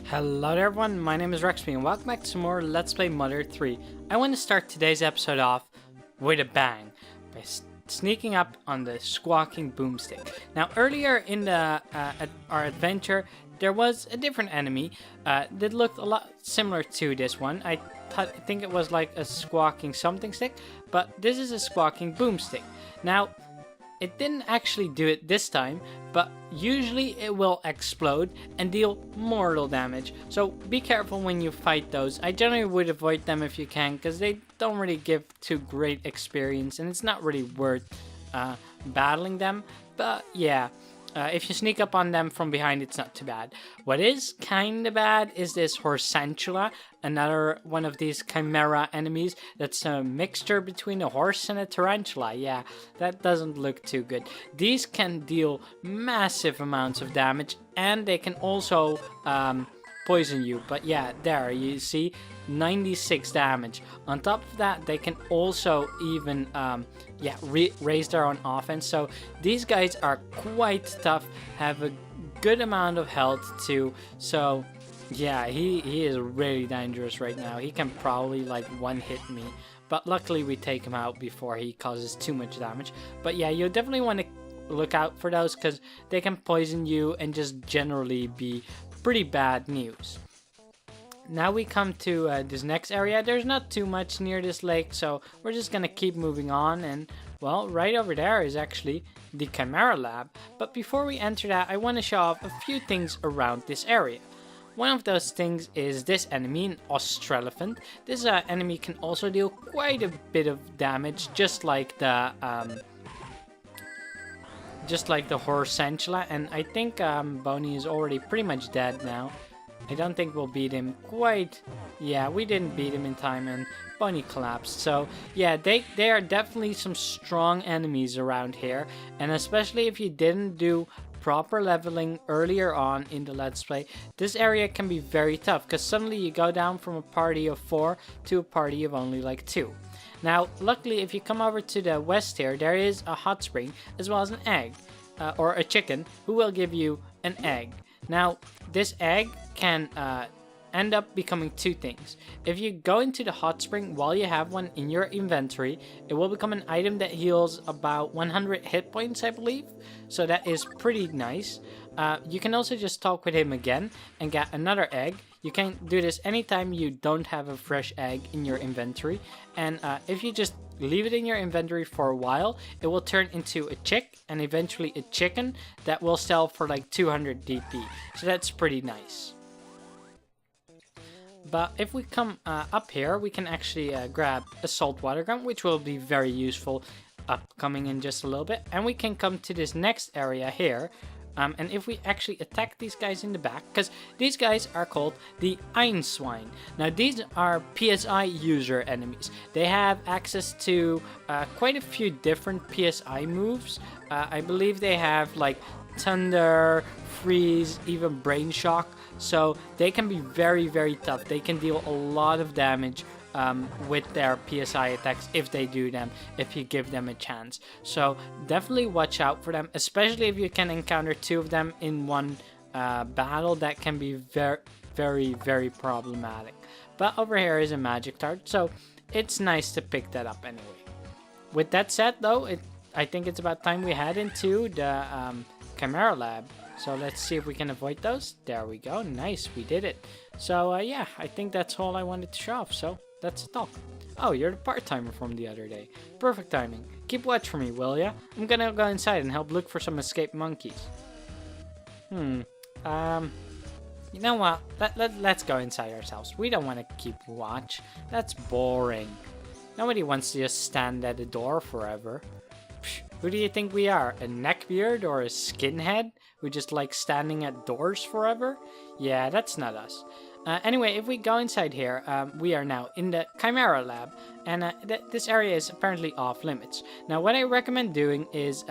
Hello there everyone, my name is Raxby and welcome back to some more Let's Play Mother 3. I want to start today's episode off with a bang by sneaking up on the squawking boomstick. Now earlier in our adventure there was a different enemy that looked a lot similar to this one. I think it was like a squawking something stick, but this is a squawking boomstick. Now it didn't actually do it this time, but usually it will explode and deal mortal damage. So be careful when you fight those. I generally would avoid them if you can, because they don't really give too great experience and it's not really worth battling them. But yeah, if you sneak up on them from behind, it's not too bad. What is kind of bad is this Horsantula, another one of these Chimera enemies that's a mixture between a horse and a tarantula. Yeah, that doesn't look too good. These can deal massive amounts of damage and they can also poison you. But yeah, there you see 96 damage. On top of that, they can also even raise their own offense. So these guys are quite tough, have a good amount of health too. So yeah, he is really dangerous right now. He can probably like one hit me, but luckily we take him out before he causes too much damage. But yeah, you definitely want to look out for those because they can poison you and just generally be pretty bad news. Now we come to this next area. There's not too much near this lake, so we're just gonna keep moving on. And well, right over there is actually the Chimera Lab. But before we enter that, I want to show off a few things around this area. One of those things is this enemy, an Austrelephant. This enemy can also deal quite a bit of damage, just like the Horsantula. And I think Boney is already pretty much dead now. I don't think we'll beat him quite. Yeah, we didn't beat him in time and Boney collapsed. So yeah, they are definitely some strong enemies around here. And especially if you didn't do proper leveling earlier on in the Let's Play, this area can be very tough because suddenly you go down from a party of 4 to a party of only like 2. Now, luckily, if you come over to the west here, there is a hot spring as well as an egg or a chicken who will give you an egg. Now, this egg can end up becoming two things. If you go into the hot spring while you have one in your inventory, it will become an item that heals about 100 hit points, I believe. So that is pretty nice. You can also just talk with him again and get another egg. You can do this anytime you don't have a fresh egg in your inventory. And if you just leave it in your inventory for a while, it will turn into a chick and eventually a chicken that will sell for like 200 DP. So that's pretty nice. But if we come up here, we can actually grab a saltwater gun, which will be very useful upcoming in just a little bit. And we can come to this next area here. And if we actually attack these guys in the back, because these guys are called the Eins. Now these are PSI user enemies. They have access to quite a few different PSI moves. I believe they have like thunder, freeze, even brain shock. So they can be very, very tough. They can deal a lot of damage with their PSI attacks if they do them, if you give them a chance. So definitely watch out for them, especially if you can encounter 2 of them in one battle. That can be very, very, very problematic. But over here is a magic tart, so it's nice to pick that up anyway. With that said though, I think it's about time we head into the Chimera Lab. So let's see if we can avoid those. There we go. Nice, we did it. So yeah, I think that's all I wanted to show off. So let's talk. Oh, you're the part-timer from the other day. Perfect timing. Keep watch for me, will ya? I'm gonna go inside and help look for some escaped monkeys. You know what? Let's go inside ourselves. We don't want to keep watch. That's boring. Nobody wants to just stand at the door forever. Psh, who do you think we are? A neckbeard or a skinhead who just like standing at doors forever? Yeah, that's not us. Anyway, if we go inside here, we are now in the Chimera Lab, and this area is apparently off limits. Now, what I recommend doing is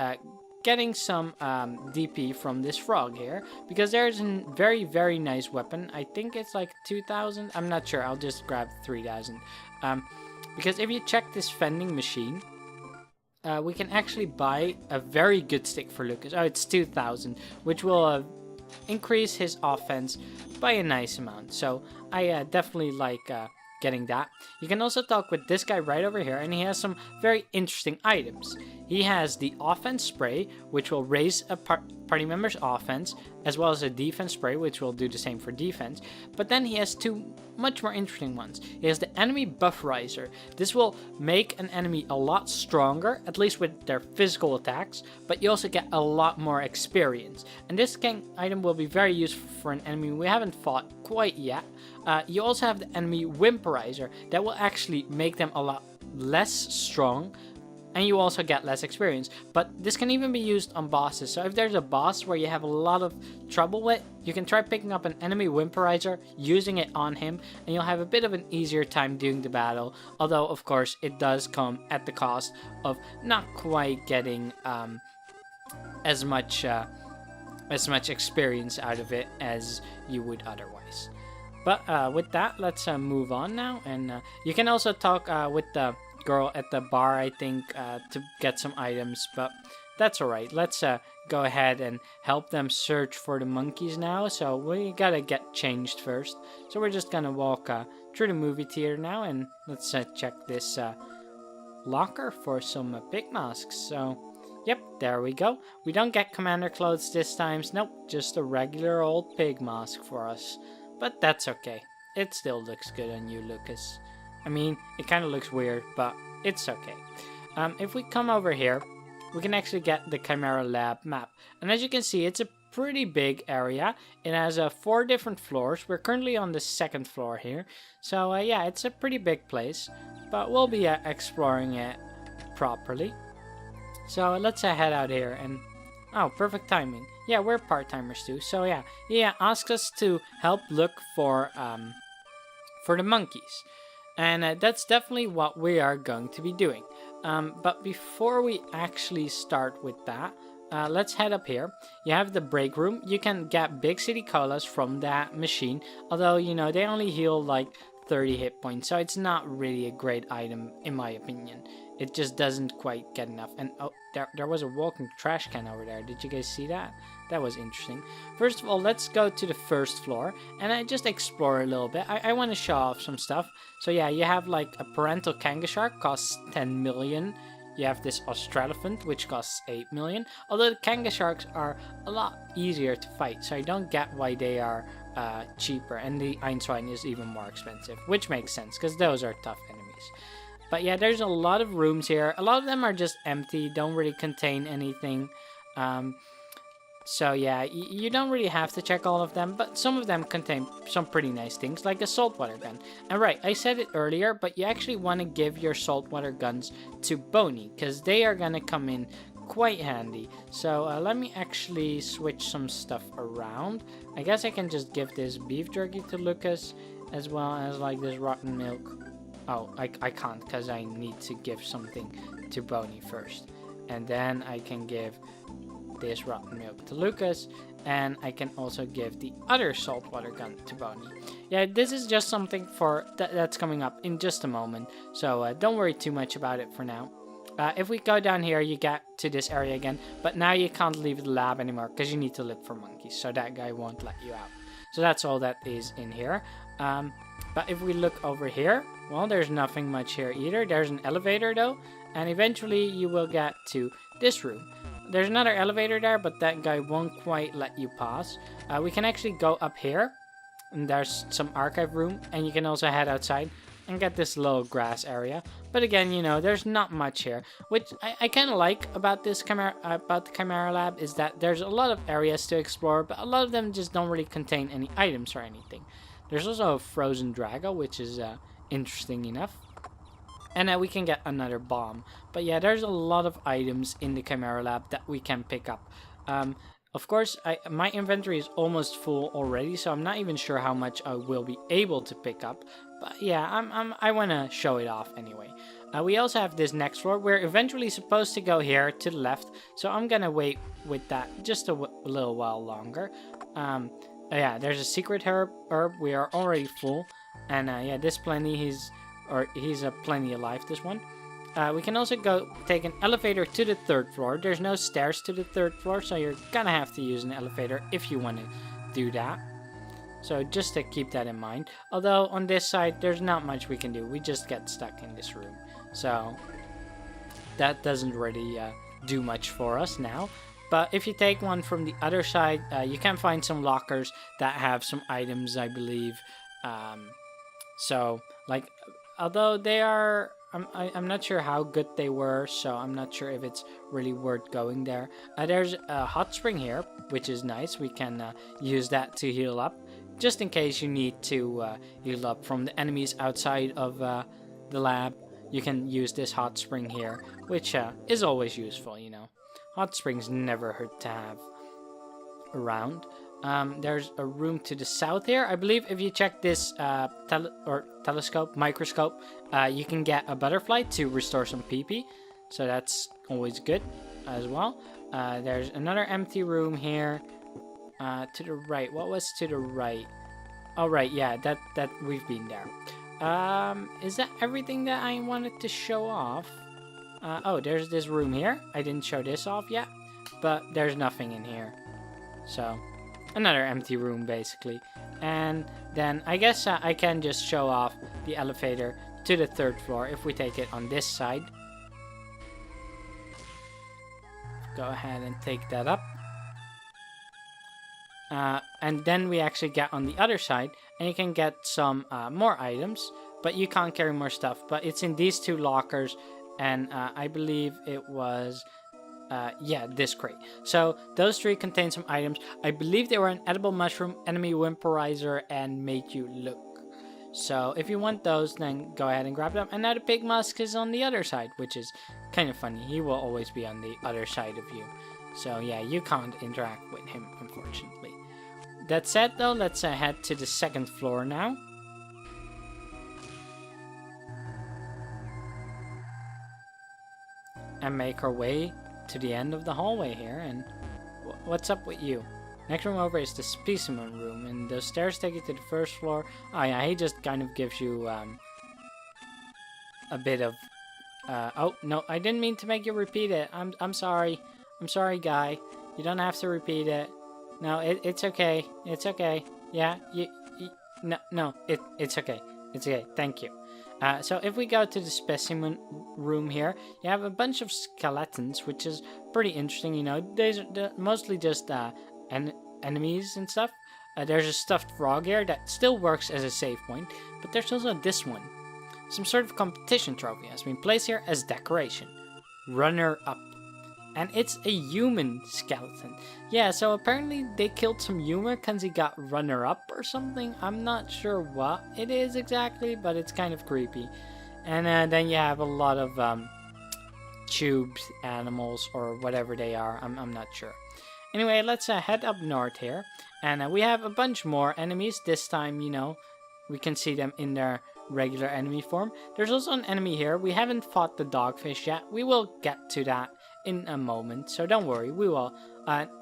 getting some DP from this frog here, because there's a very, very nice weapon. I think it's like 2,000. I'm not sure. I'll just grab 3,000. Because if you check this vending machine, we can actually buy a very good stick for Lucas. Oh, it's 2,000, which will increase his offense by a nice amount. So I definitely like getting that. You can also talk with this guy right over here, and he has some very interesting items. He has the offense spray, which will raise a party member's offense, as well as a defense spray, which will do the same for defense. But then he has two much more interesting ones. He has the enemy buff riser. This will make an enemy a lot stronger, at least with their physical attacks, but you also get a lot more experience. And this item will be very useful for an enemy we haven't fought quite yet. You also have the enemy whimperizer that will actually make them a lot less strong, and you also get less experience. But this can even be used on bosses. So if there's a boss where you have a lot of trouble with, you can try picking up an enemy whimperizer, using it on him, and you'll have a bit of an easier time doing the battle. Although, of course, it does come at the cost of not quite getting as much experience out of it as you would otherwise. But with that, let's move on now. And you can also talk with the girl at the bar, I think, to get some items. But that's alright. Let's go ahead and help them search for the monkeys now. So we gotta get changed first. So we're just gonna walk through the movie theater now. And let's check this locker for some pig masks. So, yep, there we go. We don't get commander clothes this time. Nope, just a regular old pig mask for us. But that's okay. It still looks good on you, Lucas. I mean, it kind of looks weird, but it's okay. If we come over here, we can actually get the Chimera Lab map. And as you can see, it's a pretty big area. It has 4 different floors. We're currently on the 2nd floor here. So yeah, it's a pretty big place. But we'll be exploring it properly. So let's head out here and... Oh, perfect timing. Yeah, we're part-timers too. So yeah, ask us to help look for the monkeys. And that's definitely what we are going to be doing. But before we actually start with that, let's head up here. You have the break room. You can get big city colas from that machine. Although, you know, they only heal like 30 hit points. So it's not really a great item, in my opinion. It just doesn't quite get enough. And oh, there was a walking trash can over there. Did you guys see that? That was interesting. First of all, let's go to the 1st floor and I just explore a little bit. I want to show off some stuff. So yeah, you have like a parental kanga shark, costs 10 million. You have this Australophant, which costs 8 million. Although the kanga sharks are a lot easier to fight, so I don't get why they are cheaper. And the Eins is even more expensive, which makes sense because those are tough enemies. But yeah, there's a lot of rooms here. A lot of them are just empty, don't really contain anything. So yeah, you don't really have to check all of them, but some of them contain some pretty nice things, like a saltwater gun. And right, I said it earlier, but you actually want to give your saltwater guns to Boney, because they are going to come in quite handy. So let me actually switch some stuff around. I guess I can just give this beef jerky to Lucas, as well as like this rotten milk. Oh, I can't, because I need to give something to Boney first. And then I can give this rotten milk to Lucas, and I can also give the other saltwater gun to Boney. Yeah, this is just something for that's coming up in just a moment, so don't worry too much about it for now. If we go down here, you get to this area again, but now you can't leave the lab anymore because you need to look for monkeys, so that guy won't let you out. So that's all that is in here. But if we look over here, well, there's nothing much here either. There's an elevator though, and eventually you will get to this room. There's another elevator there, but that guy won't quite let you pass. We can actually go up here, and there's some archive room, and you can also head outside and get this little grass area. But again, you know, there's not much here, which I kind of like about this the Chimera Lab, is that there's a lot of areas to explore, but a lot of them just don't really contain any items or anything. There's also a frozen drago, which is interesting enough. And we can get another bomb. But yeah, there's a lot of items in the Chimera Lab that we can pick up. Of course, my inventory is almost full already, so I'm not even sure how much I will be able to pick up. But yeah, I want to show it off anyway. We also have this next floor. We're eventually supposed to go here to the left, so I'm going to wait with that just a little while longer. Yeah, there's a secret herb. We are already full. And yeah, this plenty, he's plenty alive, this one. We can also go take an elevator to the 3rd floor. There's no stairs to the 3rd floor, so you're gonna have to use an elevator if you want to do that. So just to keep that in mind. Although on this side, there's not much we can do. We just get stuck in this room. So that doesn't really do much for us now. But if you take one from the other side, you can find some lockers that have some items, I believe. So, like, although they are... I'm not sure how good they were, so I'm not sure if it's really worth going there. There's a hot spring here, which is nice. We can use that to heal up, just in case you need to heal up from the enemies outside of the lab. You can use this hot spring here, which is always useful, you know. Hot springs never hurt to have around. There's a room to the south here. I believe if you check this microscope, you can get a butterfly to restore some PP. So that's always good as well. There's another empty room here. To the right. What was to the right? Oh, right. Yeah, that we've been there. Is that everything that I wanted to show off? Oh, there's this room here. I didn't show this off yet, but there's nothing in here. So... another empty room, basically. And then I guess I can just show off the elevator to the 3rd floor if we take it on this side. Go ahead and take that up. And then we actually get on the other side, and you can get some more items, but you can't carry more stuff. But it's in these 2 lockers, and I believe it was... yeah, this crate. So those 3 contain some items. I believe they were an edible mushroom, enemy whimperizer, and make you look. So if you want those, then go ahead and grab them. And now the pig musk is on the other side, which is kind of funny. He will always be on the other side of you. So yeah, you can't interact with him, unfortunately. That said, though, let's head to the 2nd floor now. And make our way to the end of the hallway here. And what's up with you? Next room over is the Specimen Room, and the stairs take you to the 1st floor. Oh yeah, he just kind of gives you a bit of oh no, I didn't mean to make you repeat it. I'm sorry. I'm sorry, guy. You don't have to repeat it. No, it's okay. It's okay. Yeah, no, it's okay. It's okay. Thank you. So if we go to the Specimen Room here, you have a bunch of skeletons, which is pretty interesting. You know, they're mostly just enemies and stuff. There's a stuffed frog here that still works as a save point, but there's also this one. Some sort of competition trophy has been placed here as decoration. Runner up. And it's a human skeleton. Yeah, so apparently they killed some human because he got runner-up or something. I'm not sure what it is exactly, but it's kind of creepy. And then you have a lot of tubes, animals, or whatever they are. I'm not sure. Anyway, let's head up north here. And we have a bunch more enemies. This time, you know, we can see them in their regular enemy form. There's also an enemy here. We haven't fought the dogfish yet. We will get to that in a moment, so don't worry. We will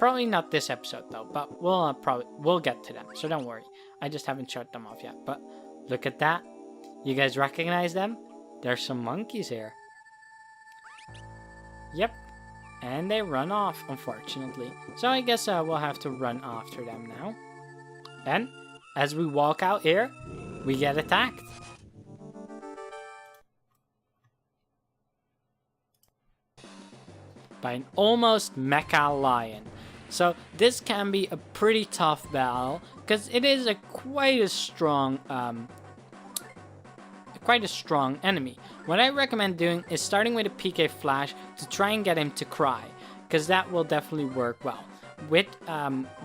probably not this episode though, but we'll get to them, so don't worry. I just haven't showed them off yet. But look at that. You guys recognize them? There's some monkeys here. Yep, and they run off, unfortunately, so I guess we'll have to run after them now. And as we walk out here, we get attacked. By an almost Mecha-Lion. So this can be a pretty tough battle because it is quite a strong enemy. What I recommend doing is starting with a PK flash to try and get him to cry, because that will definitely work well. With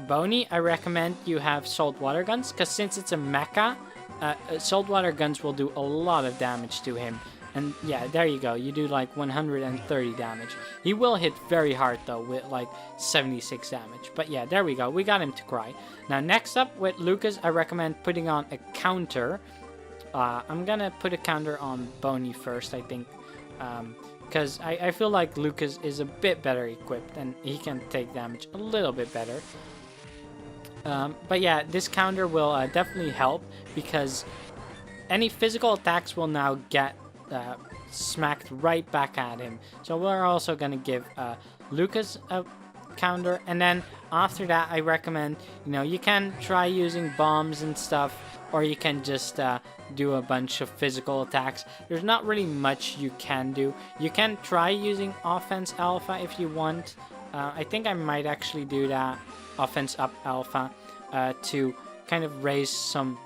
Boney, I recommend you have saltwater guns, because since it's a mecha, saltwater guns will do a lot of damage to him. And yeah, there you go. You do like 130 damage. He will hit very hard though with like 76 damage. But yeah, there we go. We got him to cry. Now next up with Lucas, I recommend putting on a counter. I'm gonna put a counter on Boney first, I think. Because I feel like Lucas is a bit better equipped and he can take damage a little bit better. But yeah, this counter will definitely help because any physical attacks will now get smacked right back at him. So we're also gonna give Lucas a counter, and then after that I recommend, you know, you can try using bombs and stuff, or you can just do a bunch of physical attacks. There's not really much you can do. You can try using offense alpha if you want. I think I might actually do that, offense up alpha, to kind of raise some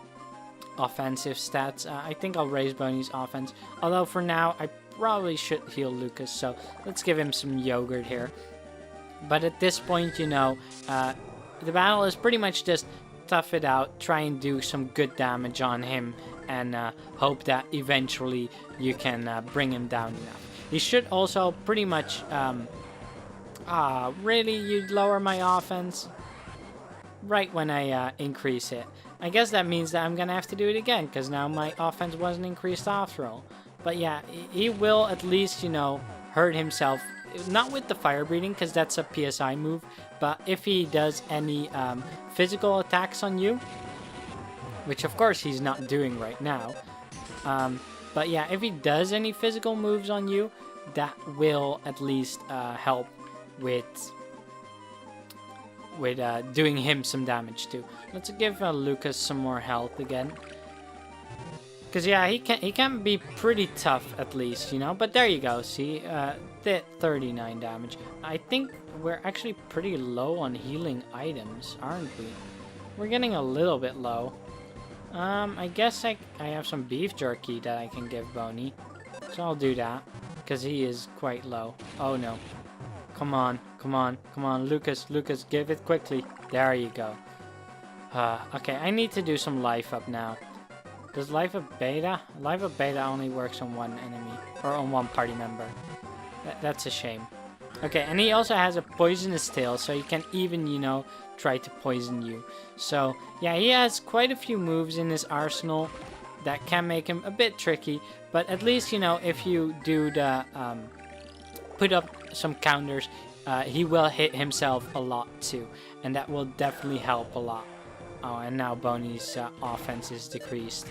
offensive stats. I think I'll raise Boney's offense, although for now I probably should heal Lucas, so let's give him some yogurt here. But at this point, you know, the battle is pretty much just tough it out, try and do some good damage on him, and hope that eventually you can bring him down enough. You should also pretty much... really? You'd lower my offense? Right when I increase it. I guess that means that I'm gonna have to do it again, because now my offense wasn't increased after all. But yeah, he will at least, you know, hurt himself. Not with the fire breathing, because that's a PSI move, but if he does any physical attacks on you, which of course he's not doing right now, but yeah, if he does any physical moves on you, that will at least help with doing him some damage too. Let's give Lucas some more health again. Because yeah, he can be pretty tough at least, you know. But there you go, see, did 39 damage. I think we're actually pretty low on healing items, aren't we? We're getting a little bit low. I guess I have some beef jerky that I can give Boney. So I'll do that, because he is quite low. Oh no. Come on, come on, come on, Lucas, give it quickly. There you go. Okay, I need to do some life up now. Does life up beta? Life up beta only works on one enemy, or on one party member. That's a shame. Okay, and he also has a poisonous tail, so he can even, you know, try to poison you. So, yeah, he has quite a few moves in his arsenal that can make him a bit tricky, but at least, you know, if you do the, put up some counters, he will hit himself a lot too, and that will definitely help a lot. Oh, and now Boney's offense is decreased.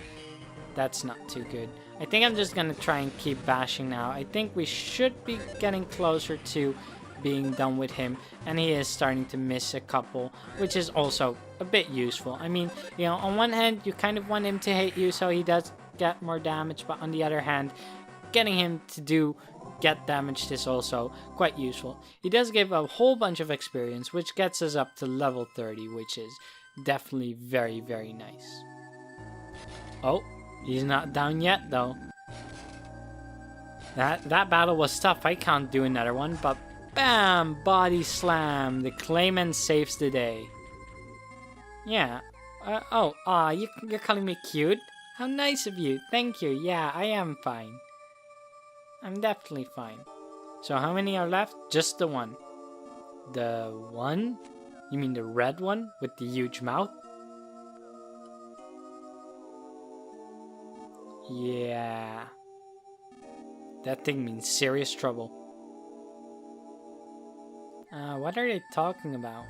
That's not too good. I think I'm just gonna try and keep bashing now. I think we should be getting closer to being done with him, and he is starting to miss a couple, which is also a bit useful. I mean, you know, on one hand, you kind of want him to hit you so he does get more damage, but on the other hand, getting him to get damaged is also quite useful. He does give a whole bunch of experience, which gets us up to level 30, which is definitely very, very nice. Oh, he's not down yet, though. That battle was tough. I can't do another one, but bam! Body slam. The claimant saves the day. Yeah. You're calling me cute? How nice of you. Thank you. Yeah, I am fine. I'm definitely fine. So how many are left? Just the one. The one? You mean the red one with the huge mouth? Yeah. That thing means serious trouble. What are they talking about?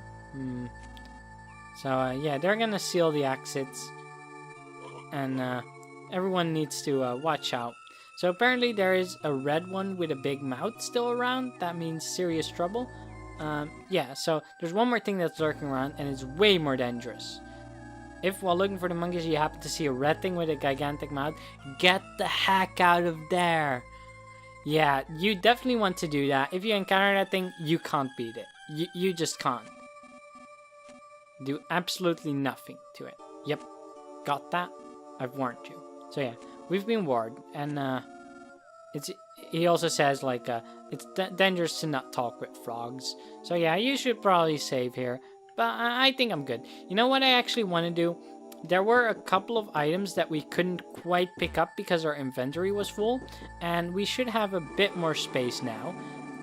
So, yeah, they're gonna seal the exits. And, everyone needs to, watch out. So apparently there is a red one with a big mouth still around. That means serious trouble. Yeah, so there's one more thing that's lurking around, and it's way more dangerous. If while looking for the monkeys you happen to see a red thing with a gigantic mouth, get the heck out of there. Yeah, you definitely want to do that. If you encounter that thing, you can't beat it. You just can't. Do absolutely nothing to it. Yep, got that? I've warned you. So yeah, we've been warned, and he also says, like, it's dangerous to not talk with frogs. So yeah, you should probably save here, but I think I'm good. You know what I actually want to do? There were a couple of items that we couldn't quite pick up because our inventory was full, and we should have a bit more space now.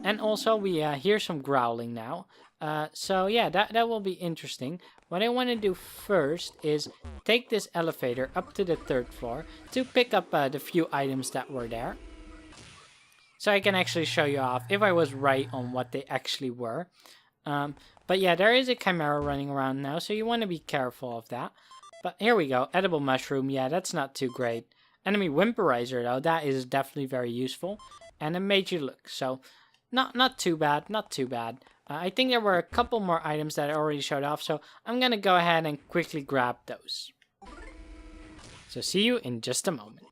And also, we hear some growling now. So yeah, that will be interesting. What I want to do first is take this elevator up to the 3rd floor to pick up the few items that were there. So I can actually show you off if I was right on what they actually were. But yeah, there is a Chimera running around now, so you want to be careful of that. But here we go, edible mushroom. Yeah, that's not too great. enemy whimperizer though, that is definitely very useful. And a major look, so not too bad, not too bad. I think there were a couple more items that I already showed off, so I'm gonna go ahead and quickly grab those. So see you in just a moment.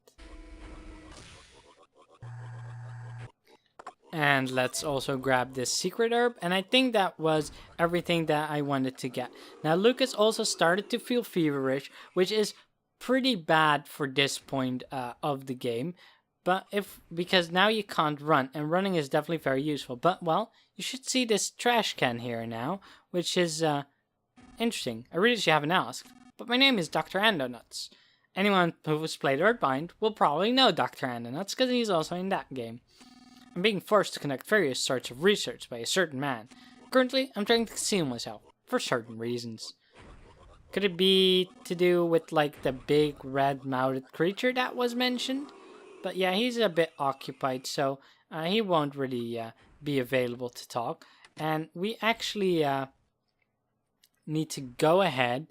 And let's also grab this secret herb, and I think that was everything that I wanted to get. Now Lucas also started to feel feverish, which is pretty bad for this point of the game. But because now you can't run, and running is definitely very useful. But, well, you should see this trash can here now, which is interesting. I really should haven't asked. But my name is Dr. Endonuts. Anyone who's played EarthBound will probably know Dr. Endonuts, because he's also in that game. I'm being forced to conduct various sorts of research by a certain man. Currently, I'm trying to conceal myself, for certain reasons. Could it be to do with, like, the big red-mouthed creature that was mentioned? But yeah, he's a bit occupied, so he won't really be available to talk. And we actually need to go ahead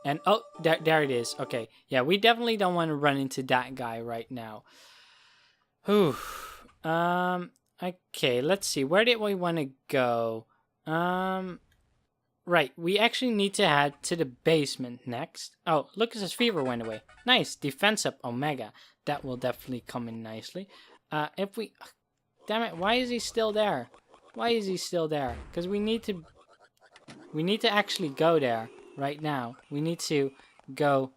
and... Oh, there it is. Okay, yeah, we definitely don't want to run into that guy right now. Whew. Okay, let's see. Where did we want to go? Right, we actually need to head to the basement next. Oh, Lucas's fever went away. Nice, defense up Omega. That will definitely come in nicely. If we... Damn it, why is he still there? Why is he still there? Because we need to actually go there right now. We need to go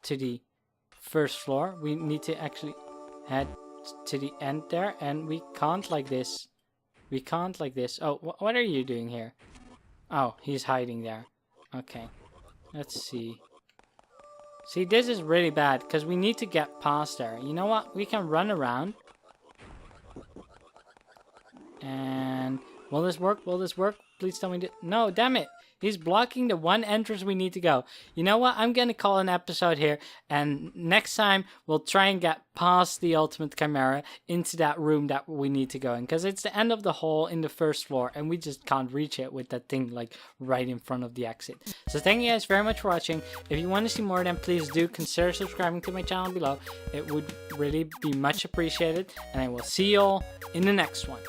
to the first floor. We need to actually head to the end there. And we can't like this. We can't like this. Oh, what are you doing here? Oh, he's hiding there. Okay. Let's see. See, this is really bad because we need to get past there. You know what? We can run around. And will this work? Will this work? Please tell me. No, damn it. He's blocking the one entrance we need to go. You know what? I'm going to call an episode here. And next time, we'll try and get past the ultimate chimera into that room that we need to go in. Because it's the end of the hall in the first floor. And we just can't reach it with that thing like right in front of the exit. So thank you guys very much for watching. If you want to see more, then please do consider subscribing to my channel below. It would really be much appreciated. And I will see you all in the next one.